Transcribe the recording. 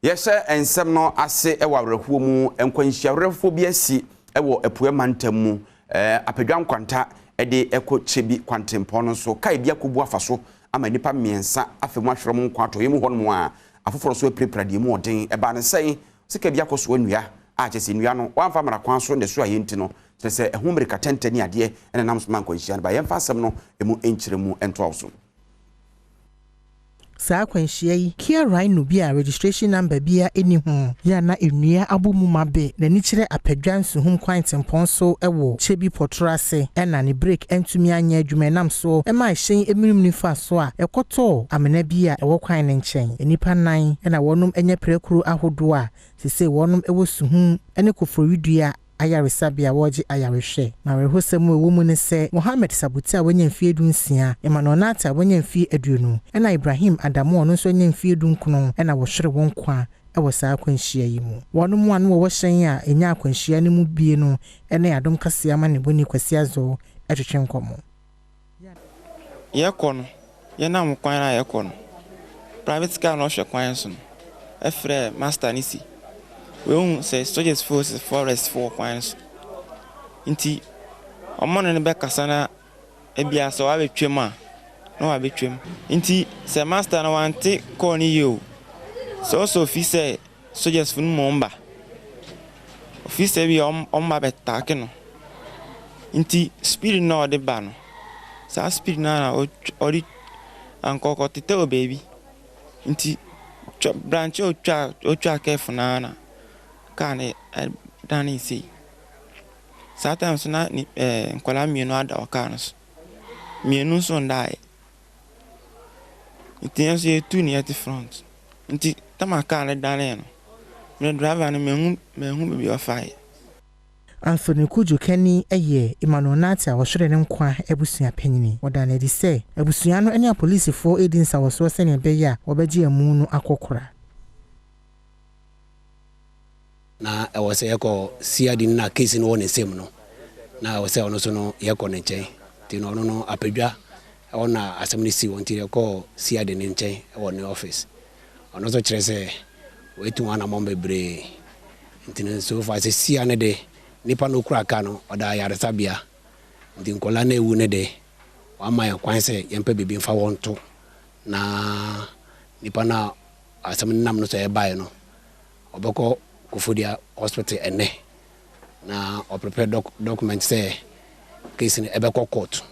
Yes, and some no ase ewa rehuo mu enkwanhia refo bi asi ewo epue mantamu apedwan kwanta ede ekoche bi kwantempɔ no so kai bia kobu afaso ama nipa miensa afemu ahwere mu nkwato yemu hɔ no a afoforo so preprade mu ɔden eba ne sɛn sika bia koso anua a kyese nua no wamfa mara kwan so ne so ayenti no sɛ ehumrika tentani ade ene nam so man kwanhia no ba yemfa asɛm no emu enkyeremu entɔso Saa kwanhyia yi Kia Rhino bia registration number bia eni ho ya na enua abomu mabe na ni kire apadwan so hum kwantempon so ewo chebi potrase ena ne break entumi anya adwuma nam so e ma hyen emirim ni fa so a ekoto amena bia ewo kwan ne nkyɛn enipa nan ena wonum enye prekuru ahodo a sese wonum ewo suhum ene kofrowidua ayaresabia woji ayarehwe na rehosem ewo mu ne se Mohammed Sabuti a wanya mfie dunsia Emmanuel Nata wanya mfie aduonu ena Ibrahim Adamu ono so wanya mfie dunkuno ena wo hwere won kwa ewo saa kwanhyia yi mu wonum anu wo hyen a enya akwanhyia ne mu bie no ena adom kase ama ne boni kwasi azo etwetwe nkomo ye kono ye na mo kwan na ye kono private car no hwe kwan so no efre master nisi we won say soldiers forces forest for kwans inti omone ne be kasana ebia so wa betwem a no wa betwem inti say master na wante call ni you so officer soldiers fun momba officer bi omba betake no inti speed no de ba no sa speed na ori ankoko tete o baby inti branch o twa careful na kane dani si sometimes na nkwala mienu ada okanos mienu so ndai itienso ye tu ni at front nti tama kane dani no me driver na mehu bi ofai Anthony Kuju Kenny eye Emmanuel Nata wo hwere ne nkwa ebusua panyini wodana di se ebusua no ene police for edinsa wo so se ne be ya wobagye amu no akokora na ewose yako siadi na case no one same no na ewose ono so no yako ne nchen ti no no apedwa ona assembly si wonti yako siadi ne nchen ewo ne office ono so kire se wetu wana mombe bre nti so fa se sia ne de nipa no kura ka no oda yaresabia nti nkola na ewu ne de wa ma kwan se yempa bibi mfa wonto na nipa na assembly nam no so e bae no obeko Kufudia hospital ene na o prepare document say case ni ebeko court